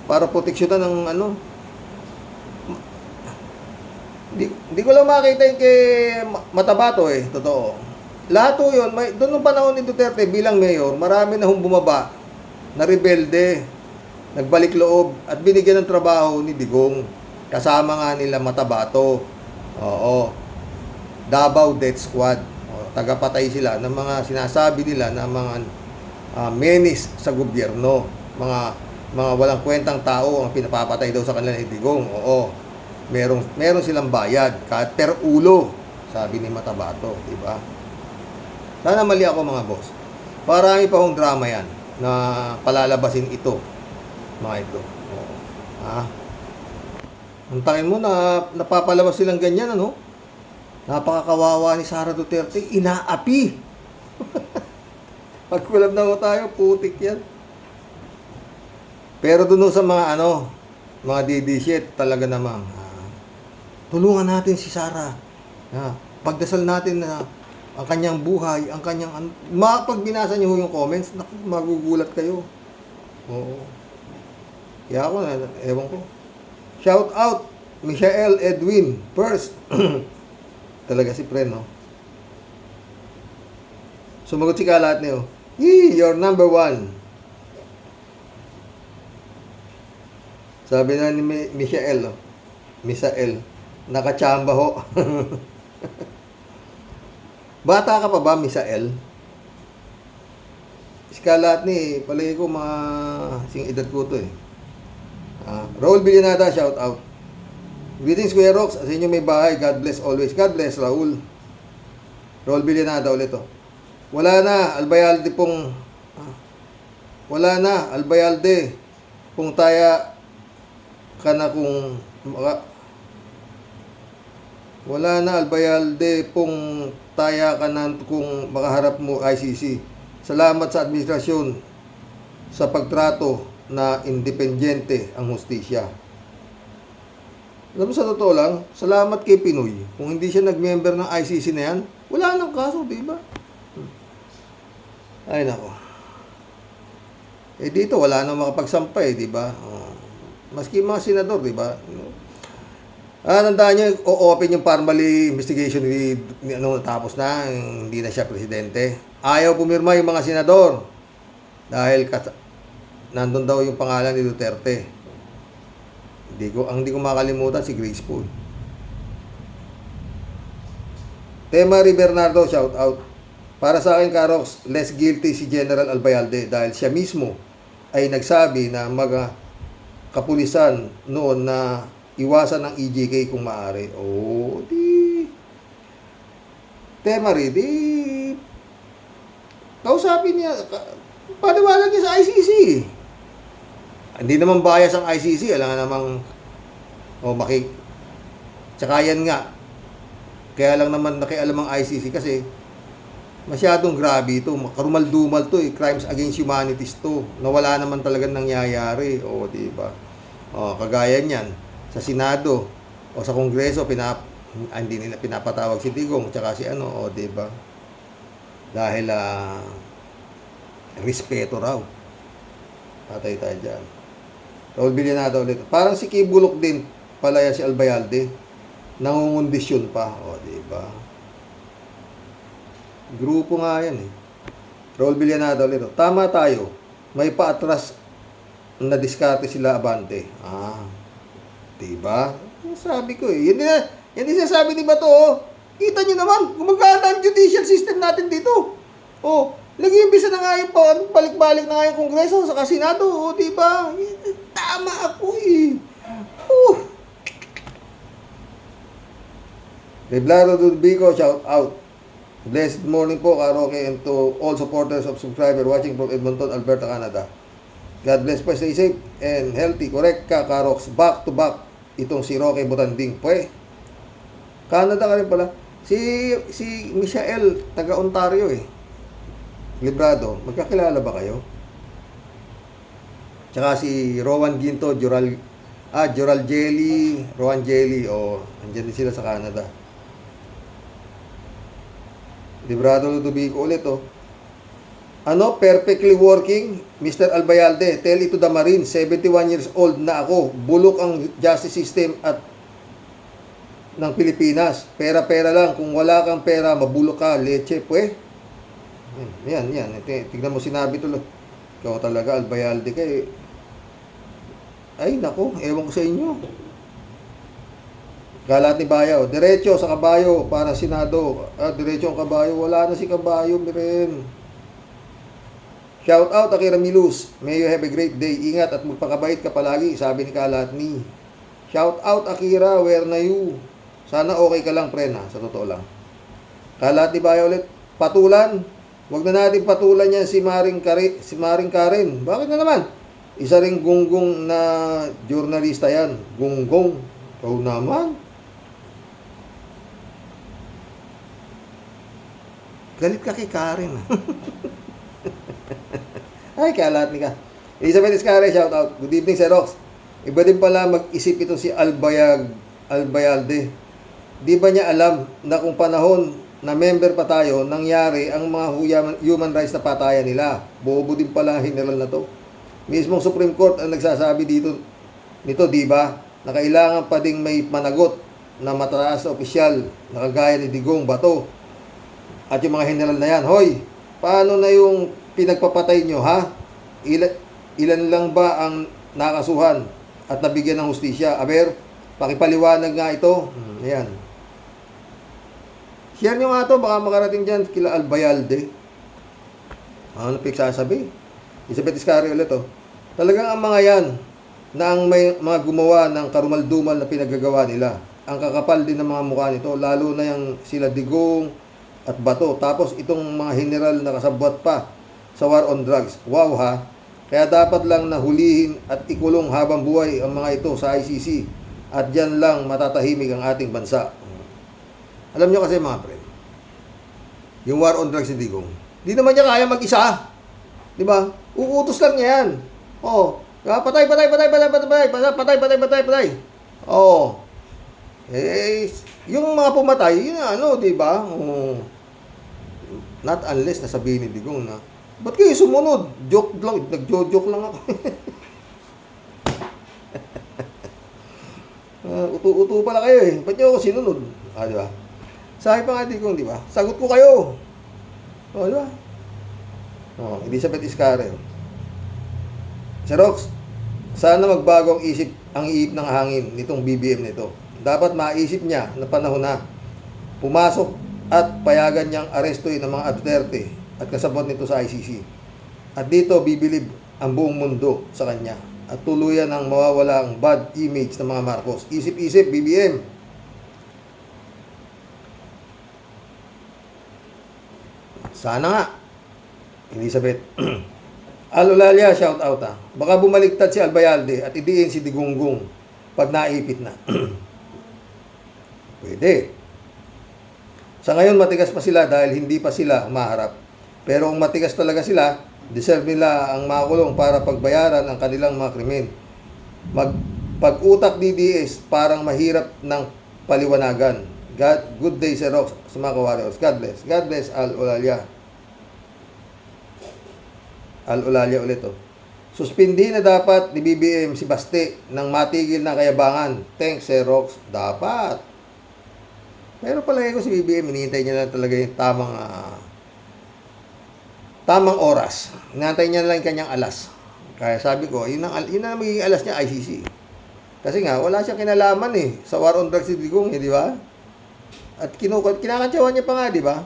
para proteksyonan ng Hindi ko lang makita yung kay Matabato totoo. Lahat po yun, doon nung panahon ni Duterte bilang mayor, marami na bumaba na rebelde, nagbalik loob at binigyan ng trabaho ni Digong. Kasama nga nila Matabato. Oo. Davao Death Squad. Tagapatay sila ng mga sinasabi nila na mga menace sa gobyerno, mga walang kwentang tao ang pinapapatay daw sa kanila ni Digong. Oo, meron silang bayad kahit per ulo, sabi ni Matabato, di ba? Sana mali ako mga boss. Marami pa hong drama yan na palalabasin ito, mga ito. Oo. Antakin mo na napapalabas silang ganyan, Napakakawawa ni Sara Duterte, inaapi. Pagkulab na tayo, putik yan. Pero doon sa mga mga DD talaga namang tulungan natin si Sara. Pagdasal natin na ang kanyang buhay, ang kanyang pag binasa niyo yung comments, magugulat kayo. Oo. Kaya ako ewan ko. Shout out Michael Edwin first. Talaga si Pren, Sumagot si Kalat niyo. You're number 1. Sabi na ni Michael, nakachamba ho. Bata ka pa ba, Misael? Si Kalat ni, palagi ko mga sing edad ko to Raul Villanada, shout out. Greetings Kuya Rox, sa inyo may bahay, God bless always. God bless Raul. Raul Villanada ulit Wala na, Albayalde pong taya ka na kung wala na, Albayalde pong taya ka na kung makaharap mo ICC. Salamat sa administrasyon sa pagtrato na independyente ang hustisya. Alam mo, sa totoo lang, salamat kay Pinoy. Kung hindi siya nag-member ng ICC na yan, wala nang kaso, di ba? Ay, nako. Dito, wala nang makapagsampay, di ba? Maski mga senador, di ba? Nandaan niyo, o-open yung formally investigation tapos na, hindi na siya presidente. Ayaw pumirma yung mga senador dahil nandun daw yung pangalan ni Duterte. Hindi ko makalimutan si Grace Poole. Temari Bernardo, shout out. Para sa akin, Karox, less guilty si General Albayalde dahil siya mismo ay nagsabi na mga kapulisan noon na iwasan ng EJK kung maaari. Temari, kausapin niya, paliwanag niya sa ICC. Hindi naman bias ang ICC, alam nga namang, tsaka yan nga, kaya lang naman nakialam ang ICC kasi masyadong grabe ito, karumal-dumal to crimes against humanities to, na wala naman talagang nangyayari, di ba? Kagaya niyan, sa Senado o sa Kongreso, hindi nila pinapatawag si Digong, tsaka si di ba? Dahil, respeto raw. Patay tayo dyan. Raul Villanada ulit. Parang si Kibulok din, palaya si Albayalde, nangungundisyon pa, di ba? Grupo nga yan Raul Villanada ulit. Tama tayo. May paatras na diskarte sila Abante. Di ba? Sabi ko Yan din sinasabi ni Bato. Kita nyo naman, gumagana ang judicial system natin dito. Nag-iimbisa na nga yung balik-balik na nga yung Kongreso sa Senado. Di ba? Tama ako Reblado Dudbico, shout out. Blessed morning po, Karoke, and to all supporters of subscriber watching from Edmonton, Alberta, Canada. God bless po, stay safe and healthy. Correct ka, Karox. Back to back itong si Roque Butanding. Canada ka rin pala. Si Michael, taga Ontario Librado. Magkakilala ba kayo? Tsaka si Rowan Ginto, Joral Jelly, Rowan Jelly, andyan din sila sa Canada. Librado Ludovico ulit perfectly working, Mr. Albayalde, tell it to the Marine, 71 years old na ako, bulok ang justice system at ng Pilipinas, pera-pera lang, kung wala kang pera, mabulok ka, leche, yan, tignan mo sinabi tuloy, ikaw talaga, Albayalde ka ay, nako, ewan ko sa inyo. Galat ni Bayaw, diretso sa kabayo para Senado. Diretso ang kabayo, wala na si kabayo, miren. Shout out Akira Milus, may you have a great day. Ingat at magpakabait ka palagi, sabi ni Kalatni. Shout out Akira, where na you? Sana okay ka lang, prena, sa totoo lang. Kalatni Bayaw ulit, patulan. Huwag na natin patulan yan si Maring Karen. Bakit na naman? Isa ring gunggong na journalista yan. Gunggong. Ikaw naman. Galit ka kay Karen. Ay, Kalatni ka. Elizabeth Iscare, shout out. Good evening, Sir Rox. Iba din pala mag-isip ito si Albayalde. Di ba niya alam na kung panahon na member pa tayo, nangyari ang mga human rights na patayan nila? Bobo din pala ang general na to. Mismong Supreme Court ang nagsasabi nito, di ba? Na kailangan pa ding may managot na mataas na opisyal na kagaya ni Digong, Bato at yung mga general na yan. Hoy, paano na yung pinagpapatay nyo, ha? Ilan lang ba ang nakasuhan at nabigyan ng hustisya? Aber, pakipaliwanag nga ito. Ayan. Share nyo nga ito, baka makarating dyan kila Albayalde. Ano pagsasabi? Elizabeth Iscari ulit Talagang ang mga yan na ang may mga gumawa ng karumal-dumal na pinagagawa nila. Ang kakapal din ng mga mukha nito, lalo na yung sila Digong at Bato. Tapos itong mga general na kasabwat pa sa war on drugs. Wow ha! Kaya dapat lang nahulihin at ikulong habang buhay ang mga ito sa ICC. At dyan lang matatahimik ang ating bansa. Alam nyo kasi mga friend, yung war on drugs ni Digong, di naman niya kaya mag-isa. Di ba? Uutos lang niya yan. Patay. Yung mga pumatay, yun di ba? Not unless nasabihin ni Digong na, ba't kayo sumunod? Joke lang, nagjo-joke lang ako. Uto-uto pala kayo eh. Ba't nyo ako sinunod? Di ba? Sabi pa nga Digong, di ba? Sagot ko kayo. Di ba? Elizabeth Iscarel. Sir Rox, sana magbago ang iip ng hangin nitong BBM nito. Dapat maisip niya na panahon na pumasok at payagan niyang arestuin ang mga Duterte at kasabot nito sa ICC. At dito bibilib ang buong mundo sa kanya at tuluyan ang mawawala ang bad image ng mga Marcos. Isip-isip, BBM. Sana nga. Elizabeth. Alulalia, shout out ha. Baka bumaliktad si Albayalde at idiin si Digunggong pag naipit na. Pwede. Sa ngayon, matigas pa sila dahil hindi pa sila maharap. Pero kung matigas talaga sila, deserve nila ang makulong para pagbayaran ang kanilang mga krimen. Pag-utak DDS, parang mahirap ng paliwanagan. Good day, Sir Rox, sa mga ka-warriors. God bless. God bless, Al-Ulalia. Al-Ulalia ulit, Suspindi na dapat ni BBM si Baste nang matigil ng kayabangan. Thanks, Sir Rox. Dapat. Pero palagi ko si BBM, hinihintay niya lang talaga yung tamang oras. Hinihintay niya lang yung kanyang alas. Kaya sabi ko, yun ang magiging alas niya, ICC. Kasi nga, wala siyang kinalaman sa war on drugs si Digong, di ba? At kinakantsawan niya pa nga, di ba?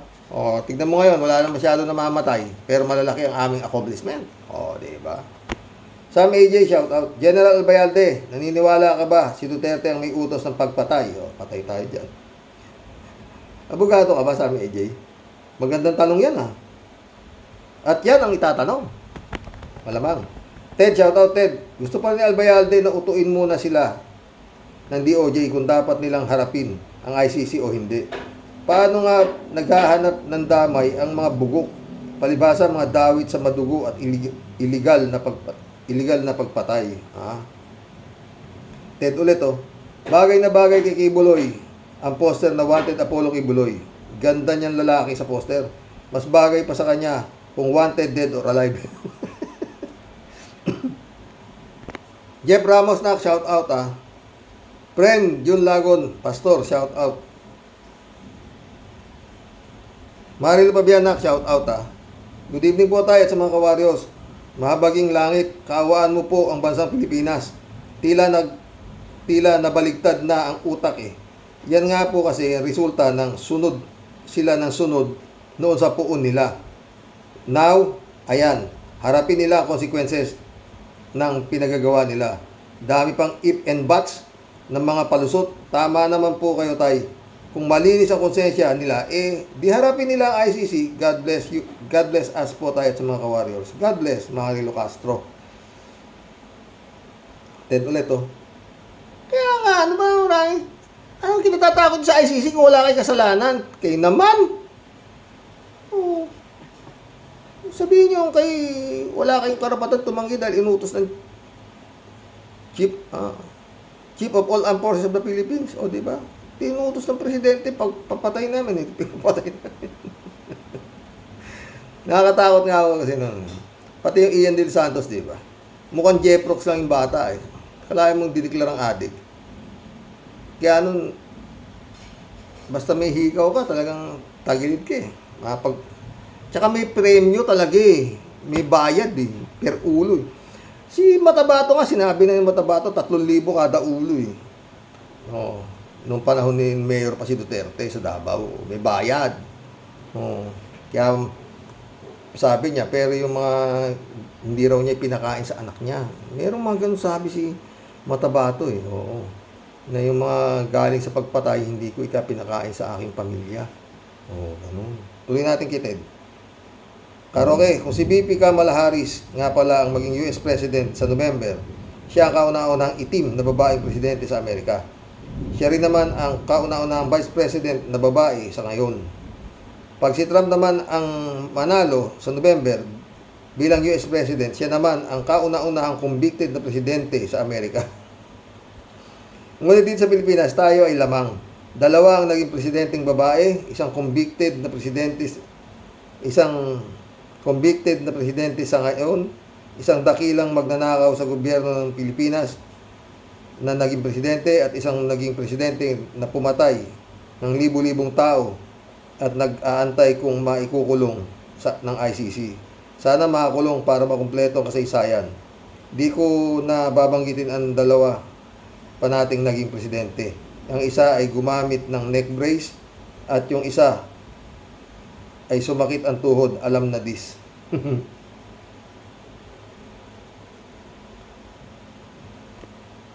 Tignan mo ngayon, wala na masyado namamatay, pero malalaki ang aming accomplishment. Di ba? Sam AJ, shout out. General Albayalde, naniniwala ka ba si Duterte ang may utos ng pagpatay? Patay tayo dyan. Abogado ka ba, Sam AJ? Magandang tanong yan, ha? At yan ang itatanong. Malamang. Ted, shout out, Ted. Gusto pa ni Albayalde na utuin muna sila ng DOJ kung dapat nilang harapin ang ICC o hindi. Paano nga naghahanap ng damay ang mga bugok, palibhasa mga dawit sa madugo at illegal na pagpatay. Ted ulit, bagay na bagay kay Kibuloy ang poster na Wanted Apollo Kibuloy. Ganda niyang lalaki sa poster. Mas bagay pa sa kanya kung wanted, dead, or alive. Jeff Ramos na, shout out Friend Jun Lagon, Pastor, shout out. Maril Pabianak, shout out Good evening po tayo at sa mga kawaryos. Mahabaging langit, kaawaan mo po ang bansang Pilipinas. Tila nabaligtad na ang utak Yan nga po kasi resulta ng sunod noon sa puon nila. Now, ayan, harapin nila ang consequences ng pinagagawa nila. Dami pang if and buts ng mga palusot. Tama naman po kayo tay. Kung malinis ang konsensya nila, di harapin nila ang ICC. God bless you. God bless us po tayo sa mga ka-warriors. God bless, mga Rilo Castro. Ted ulit, Kaya nga, ano ba, Ray? Anong kinatatakot sa ICC kung wala kayong kasalanan? Kayo naman. Sabihin nyo wala kayong karapatan tumanggi dahil inutos ng Chief of all armed forces of the Philippines. Di ba? Tinutos ng presidente, papatay namin papatay namin. Nakakatakot nga ako kasi nun. Pati yung Ian Del Santos, di ba? Mukhang Jeprox lang yung bata Kalahin mong dideklarang adik. Kaya nun, basta may hikaw ka, talagang tagilid ka Tsaka may premyo talaga May bayad per ulo Si Matabato nga, sinabi na yung Matabato, 3,000 kada ulo Nung panahon ni Mayor pa si Duterte sa Davao, may bayad. Kaya sabi niya, pero yung mga hindi raw niya pinakain sa anak niya. Merong mga ganun sabi si Matabato na yung mga galing sa pagpatay, hindi ko pinakain sa aking pamilya. Ganun. Tuloy natin Ted. Karoke, kung si BP Kamala Harris nga pala ang maging US President sa November, siya ang kauna-unahang itim na babaeng presidente sa Amerika. Siya rin naman ang kauna-unahang Vice President na babae sa ngayon. Pag si Trump naman ang manalo sa November bilang US President, siya naman ang kauna-unahang convicted na presidente sa Amerika. Ngunit dito sa Pilipinas, tayo ay lamang. 2 ang naging presidenteng babae, isang convicted na presidente sa ngayon, isang dakilang magnanakaw sa gobyerno ng Pilipinas, na naging presidente at isang naging presidente na pumatay ng libu-libong tao at nag-aantay kung maikukulong ng ICC. Sana makakulong para makumpleto ang kasaysayan. Di ko na babanggitin ang dalawa pa nating naging presidente. Ang isa ay gumamit ng neck brace at yung isa ay sumakit ang tuhod, alam na this.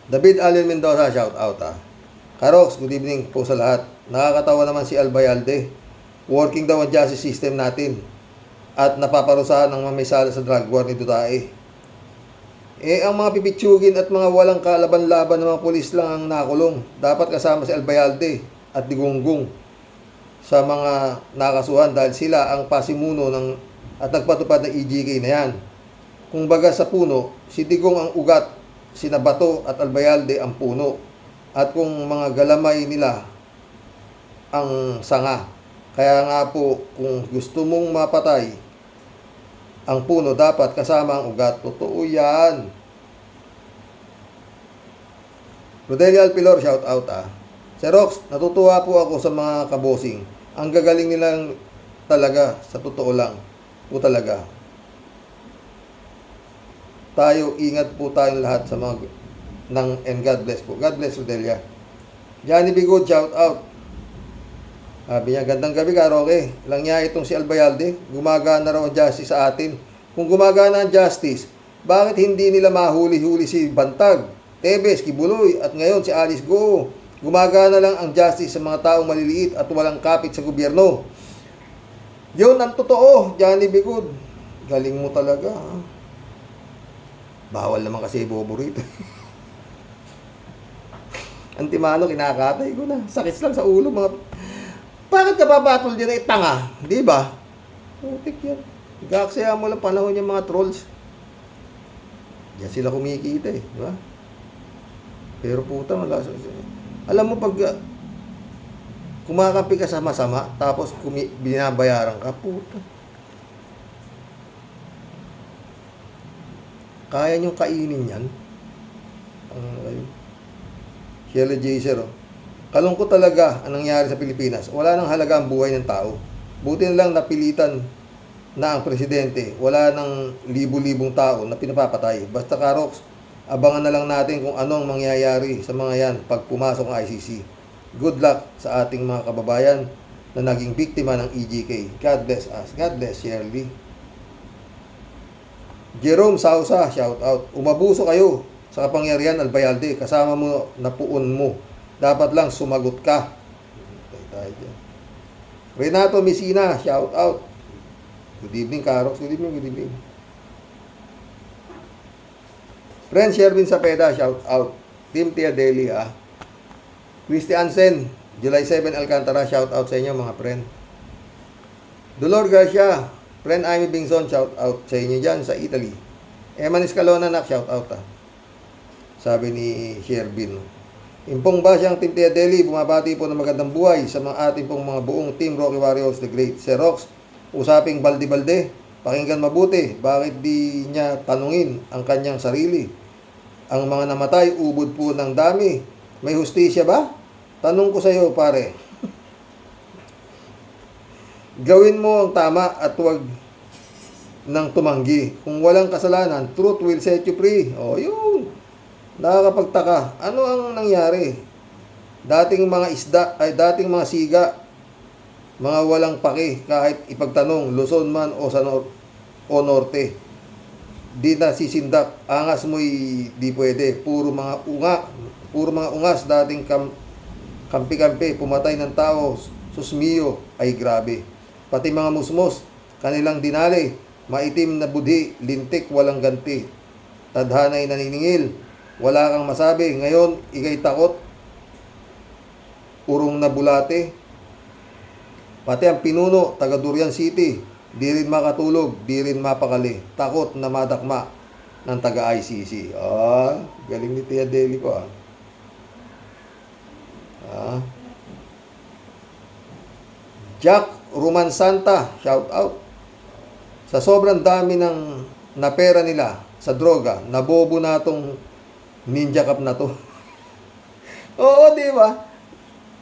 David Allen Mendoza, shout out Karox, good evening po sa lahat. Nakakatawa naman si Albayalde. Working daw ang justice system natin at napaparusahan ng mamisala sa drug war ni Dudae. Ang mga pipitsugin at mga walang kalaban-laban ng mga pulis lang ang nakulong. Dapat kasama si Albayalde at Digongong sa mga nakasuhan dahil sila ang pasimuno at nagpatupad ng EJK na yan. Kung baga sa puno, si Digong ang ugat, sina Bato at Albayalde ang puno. At kung mga galamay nila ang sanga. Kaya nga po, kung gusto mong mapatay ang puno, dapat kasama ang ugat. Totoo yan. Rodelia Alpilor, shout out Sir Rox, natutuwa po ako sa mga kabosing. Ang gagaling nilang talaga, sa totoo lang po talaga. Tayo, ingat po tayong lahat sa mga and God bless po. God bless Rodelia. Johnny Bigod, shout out. Sabi niya, gandang gabi ka, Roque. Lang niya itong si Albayalde. Gumagana raw ang justice sa atin. Kung gumagana ang justice, bakit hindi nila mahuli-huli si Bantag, Tebes, Kibuloy, at ngayon si Alice Go? Gumagana lang ang justice sa mga taong maliliit at walang kapit sa gobyerno. Yun ang totoo, Johnny Bigod. Galing mo talaga. Bawal naman kasi bobo rito. Antimano, kinakatay ko na. Sakit lang sa ulo, mga... Bakit ka babatol dyan ay tanga? Di ba? Putik yan. Gaaksaya mo lang panahon yung mga trolls. Diyan sila kumikita eh. Di ba? Pero puta, alam mo pag kumakampi ka sa masama, tapos binabayaran ka, puta. Kaya nyo kainin yan? Sheila Jaser, kalungkot talaga ang nangyari sa Pilipinas. Wala nang halaga ang buhay ng tao. Buti na lang napilitan na ang presidente. Wala nang libu-libong tao na pinapapatay. Basta Karox, abangan na lang natin kung anong mangyayari sa mga yan pag pumasok ang ICC. Good luck sa ating mga kababayan na naging biktima ng EJK. God bless us. God bless Shirley. Jerome Sausa, shout out. Umabuso kayo sa kapangyarihan, Albayalde. Kasama mo, napuon mo. Dapat lang sumagot ka. Renato Messina, shout out. Good evening, Karox. Good evening, good evening. Friend Sherwin Sapeda, shout out. Team Tia Deli, Christy Ansen, July 7 Alcantara, shout out sa inyo mga friend. Dolor Garcia, friend Amy Bingson, shout out sa inyo dyan sa Italy. Eman Escalona, shout out sabi ni Sherwin. Impong Basyang Team Tia Deli, bumabati po ng magandang buhay sa mga ating pong mga buong Team Rocky Warriors the Great. Sir Rox, usaping balde-balde, pakinggan mabuti, bakit di niya tanungin ang kanyang sarili? Ang mga namatay, ubod po ng dami. May hustisya ba? Tanong ko sa iyo, pare. Gawin mo ang tama at huwag nang tumanggi. Kung walang kasalanan, truth will set you free. O, yun. Nakakapagtaka. Ano ang nangyari? Dating mga isda, dating mga siga, mga walang paki, kahit ipagtanong, Luzon man o sa Norte. Di na sisindak, angas mo'y di pwede. Puro mga ungas, dating kampi-kampi, pumatay ng tao, susmiyo, ay grabe. Pati mga musmos, kanilang dinali, maitim na budhi, lintik, walang ganti. Tadhana'y naniningil, wala kang masabi. Ngayon, ikay takot, urong na bulate. Pati ang pinuno, taga Durian City, di rin makatulog, di rin mapakali. Takot na madakma ng taga-ICC. Galing ni Tia Deli ko Jack Roman Santa, shout out. Sa sobrang dami ng napera nila sa droga, nabobo na tong ninja cup na to. Oo, di ba?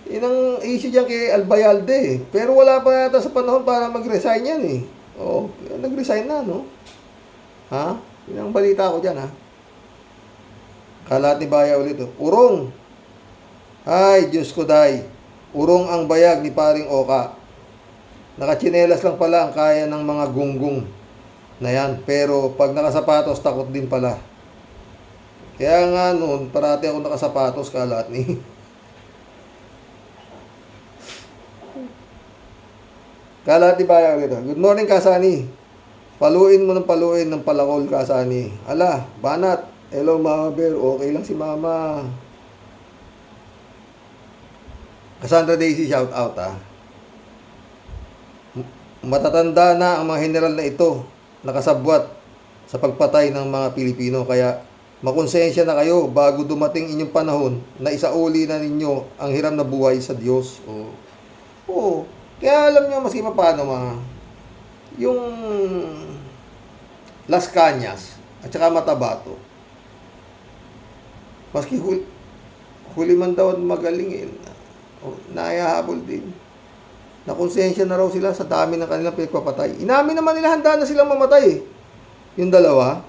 Yun ang issue dyan kay Albayalde eh. Pero wala pa yata sa panahon para mag-resign yan eh. Oo, nag-resign na, no? Ha? Yun ang balita ko dyan, ha? Kalat ni Baya ulit, oh. Urong! Ay, Diyos ko day. Urong ang bayag ni paring Oka. Nakatsinelas lang pala ang kaya ng mga gunggong na yan. Pero pag nakasapatos, takot din pala. Kaya nga noon, parati ako nakasapatos, kalat ni. Kalat ni Baya ulit, oh. Good morning, Kasani. Paluin mo ng paluin ng palakol, Kasani. Ala, banat. Hello, Mama Bear. Okay lang si Mama. Cassandra Daisy, shout out, ha. Matatanda na ang mga general na ito, nakasabwat sa pagpatay ng mga Pilipino. Kaya makonsensya na kayo bago dumating inyong panahon na isauli na ninyo ang hiram na buhay sa Diyos. Oo. Kaya alam nyo, maski pa paano yung Las Cañas at saka Matabato, maski huli man daw at magaling, naihahabol din. Nakonsensya na raw sila sa dami ng kanilang pinagpapatay. Inamin naman nila, handa na silang mamatay. Yung dalawa,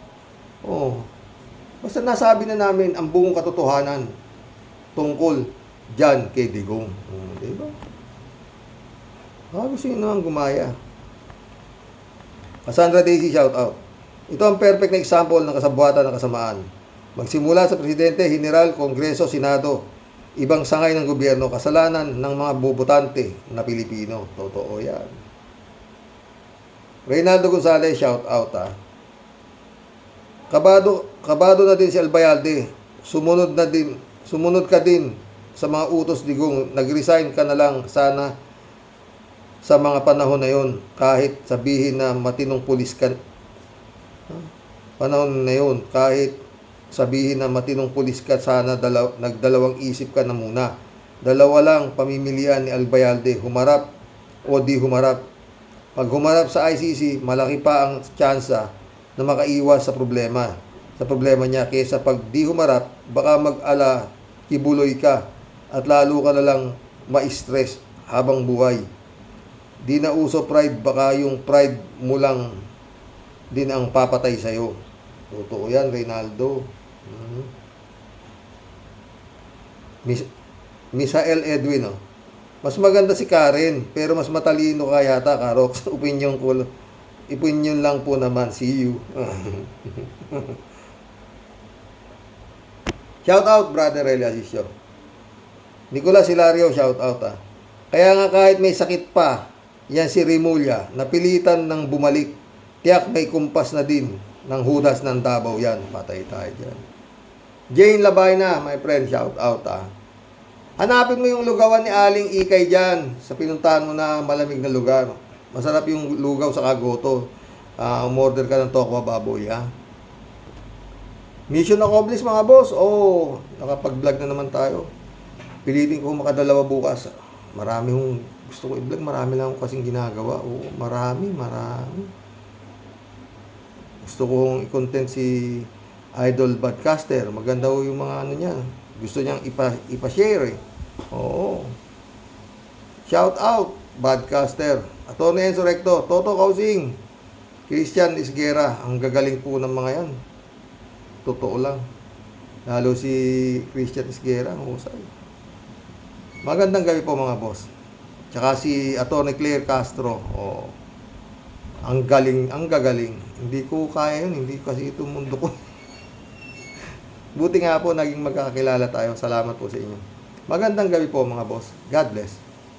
basta nasabi na namin ang buong katotohanan tungkol dyan kay Digong. Diba? Gusto nyo naman gumaya. Cassandra Daisy, shout out. Ito ang perfect na example ng kasabuatan ng kasamaan. Magsimula sa Presidente, General, Kongreso, Senado, ibang sangay ng gobyerno, kasalanan ng mga bubutante na Pilipino. Totoo yan. Reynaldo Gonzalez, shout out, ha. Kabado na din si Albayalde. Sumunod ka din sa mga utos Digong. Nag-resign ka na lang sana sa mga panahon na yon, kahit sabihin na matinong pulis ka. Panahon na yon, kahit sabihin na matinong pulis ka, sana nagdalawang isip ka na muna. Dalawa lang pamimilian ni Albayalde, humarap o di humarap. Pag humarap sa ICC, malaki pa ang tsansa na makaiwas sa problema niya, kaysa pag di humarap, baka mag-ala, kibuloy ka at lalo ka na lang ma-stress habang buhay. Di na uso pride, baka yung pride mo lang din ang papatay sa'yo. Totoo yan, Reynaldo. Misael Edwin, mas maganda si Karen, pero mas matalino ka yata, Karox. Opinion lang po naman. See you. Shout out, brother Eliasisyo. Nicolas Hilario, shout out, ha. Kaya nga kahit may sakit pa, yan si Rimulya, napilitan ng bumalik. Tiyak may kumpas na din ng hudas ng Davao yan. Patay tayo dyan. Jane Labayna, my friend, shout out, ha. Hanapin mo yung lugawan ni Aling Ikay dyan sa pinuntahan mo na malamig na lugar. Masarap yung lugaw sa Kagoto. Umorder ka ng tokwa baboy, ha. Mission accomplished, mga boss. Nakapag-vlog na naman tayo. Pilitin ko makadalawa bukas. Marami hong gusto ko i-vlog, marami lang akong kasing ginagawa. Marami. Gusto kong i-content si Idol Badcaster. Maganda yung mga ano niya. Gusto niyang ipa-share, eh. Oo. Shout out, Badcaster. Atty. Enzo Recto, Toto Kausing, Christian Isguera. Ang gagaling po ng mga yan. Totoo lang. Lalo si Christian Isguera, husay. Magandang gabi po, mga boss. Tsaka si Atty. Claire Castro. Ang galing, ang gagaling. Hindi ko kaya yun. Hindi kasi ito mundo ko. Buti nga po, naging magkakakilala tayo. Salamat po sa inyo. Magandang gabi po, mga boss. God bless.